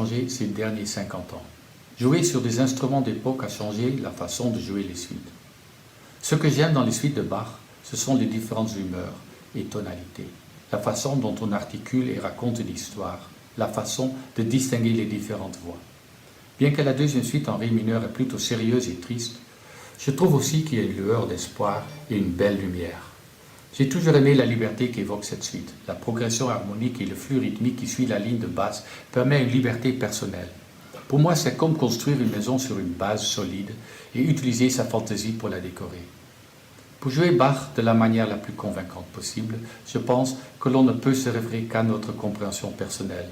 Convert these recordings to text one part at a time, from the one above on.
changé ces derniers 50 ans. Jouer sur des instruments d'époque a changé la façon de jouer les suites. Ce que j'aime dans les suites de Bach, ce sont les différentes humeurs et tonalités, la façon dont on articule et raconte l'histoire, la façon de distinguer les différentes voix. Bien que la deuxième suite en ré mineur est plutôt sérieuse et triste, je trouve aussi qu'il y a une lueur d'espoir et une belle lumière. J'ai toujours aimé la liberté qu'évoque cette suite. La progression harmonique et le flux rythmique qui suit la ligne de basse permet une liberté personnelle. Pour moi, c'est comme construire une maison sur une base solide et utiliser sa fantaisie pour la décorer. Pour jouer Bach de la manière la plus convaincante possible, je pense que l'on ne peut se référer qu'à notre compréhension personnelle,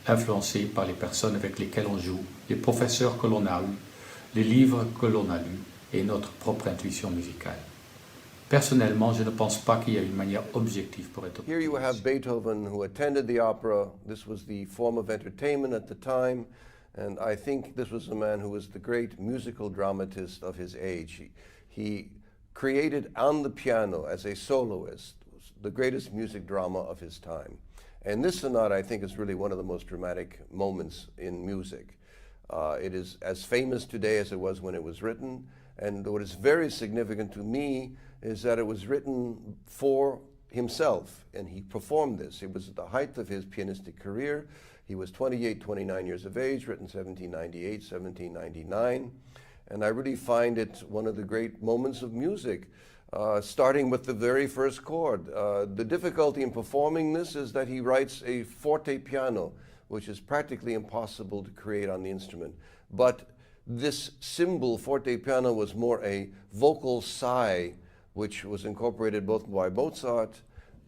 influencée par les personnes avec lesquelles on joue, les professeurs que l'on a eus, les livres que l'on a lus et notre propre intuition musicale. Personnellement, je ne pense pas qu'il y ait une manière objective pour être Here you have Beethoven, who attended the opera. This was the form of entertainment at the time, and I think this was a man who was the great musical dramatist of his age. He created on the piano as a soloist the greatest music drama of his time. And this sonata, I think, is really one of the most dramatic moments in music. It is as famous today as it was when it was written, and what is very significant to me is that it was written for himself, and he performed this. It was at the height of his pianistic career. He was 28, 29 years of age, written 1798, 1799, and I really find it one of the great moments of music, starting with the very first chord. The difficulty in performing this is that he writes a forte piano, which is practically impossible to create on the instrument. But this symbol, forte piano, was more a vocal sigh, which was incorporated both by Mozart,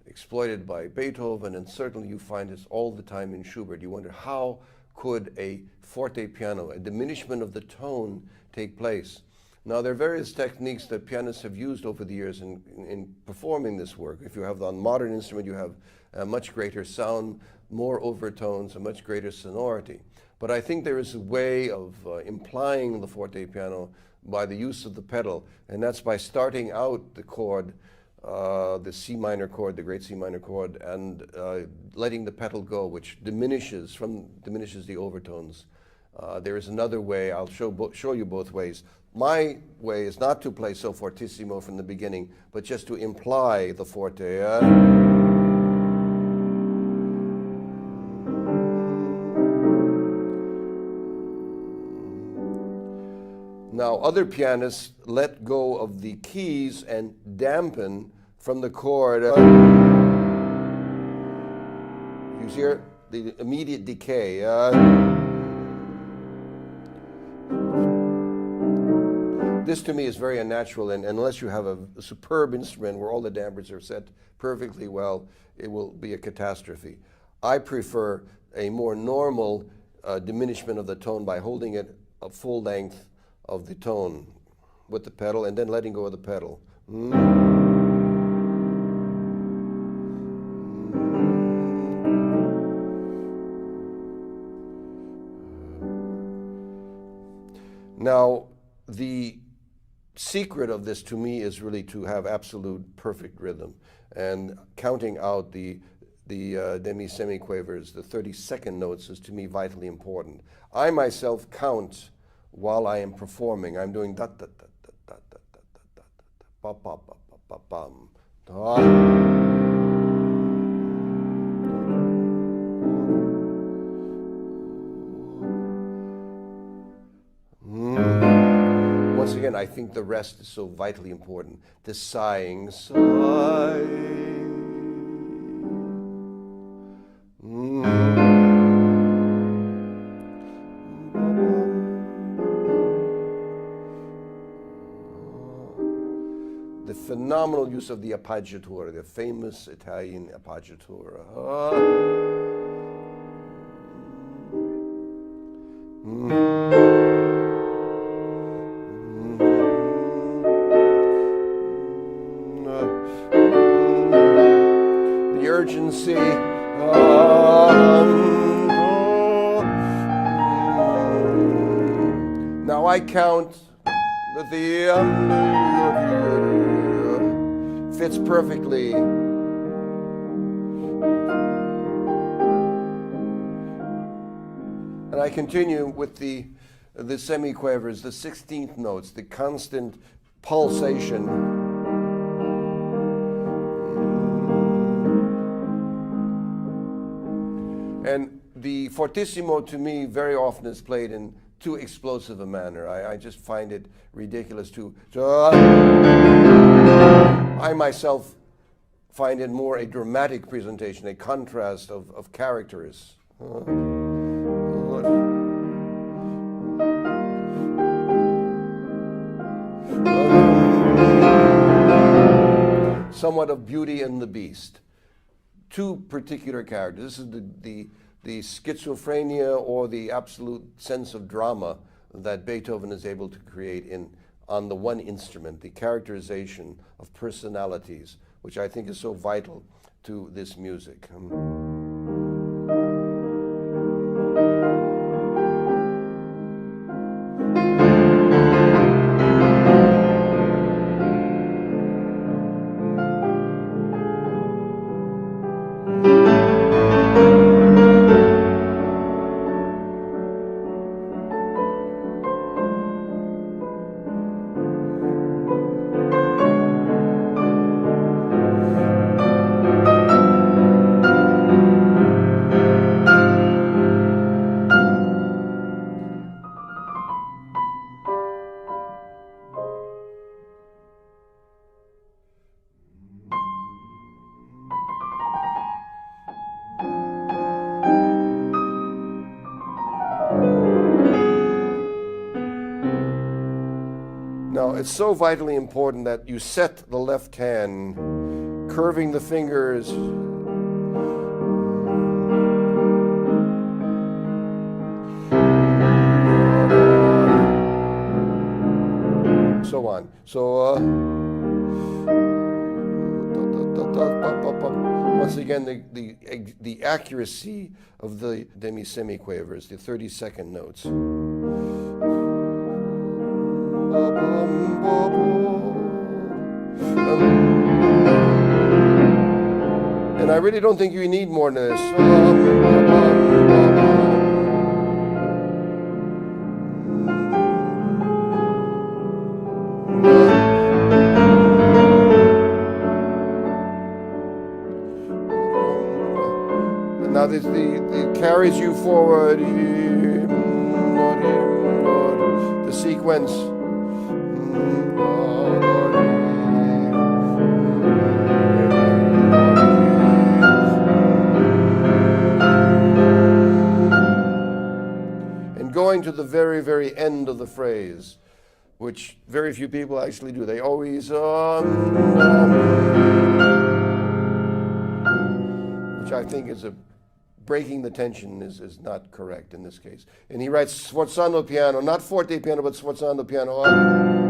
exploited by Beethoven, and certainly you find this all the time in Schubert. You wonder, how could a forte piano, a diminishment of the tone, take place? Now, there are various techniques that pianists have used over the years in performing this work. If you have on a modern instrument, you have a much greater sound, more overtones, a much greater sonority. But I think there is a way of implying the forte piano by the use of the pedal, and that's by starting out the chord, the C minor chord, the great C minor chord, and letting the pedal go, which diminishes the overtones. There is another way. I'll show you both ways. My way is not to play so fortissimo from the beginning, but just to imply the forte. Now, other pianists let go of the keys and dampen from the chord. You hear the immediate decay. This to me is very unnatural, and unless you have a superb instrument where all the dampers are set perfectly well, it will be a catastrophe. I prefer a more normal diminishment of the tone by holding it a full length of the tone with the pedal and then letting go of the pedal. Now, the secret of this to me is really to have absolute perfect rhythm, and counting out the demi-semiquavers, the 30-second notes, is to me vitally important. I myself count while I am performing. I'm doing da da da da da da da da da ba ba ba ba bum da. Once again, I think the rest is so vitally important. The sighing, sigh. The phenomenal use of the appoggiatura, the famous Italian appoggiatura. The urgency. Now I count that the fits perfectly. And And I continue with the semiquavers, the 16th notes, the constant pulsation. And the fortissimo to me very often is played in too explosive a manner. I just find it ridiculous to I myself find it more a dramatic presentation, a contrast of characters. Somewhat of Beauty and the Beast. Two particular characters. This is the schizophrenia or the absolute sense of drama that Beethoven is able to create on the one instrument, the characterization of personalities, which I think is so vital to this music. Now, it's so vitally important that you set the left hand, curving the fingers. So on. So, once again, the accuracy of the demi-semiquavers, the 32nd notes. And I really don't think you need more than this. And now this it carries you forward. The sequence. Going to the very, very end of the phrase, which very few people actually do. They always, which I think is breaking the tension is not correct in this case. And he writes sforzando piano, not forte piano, but sforzando piano.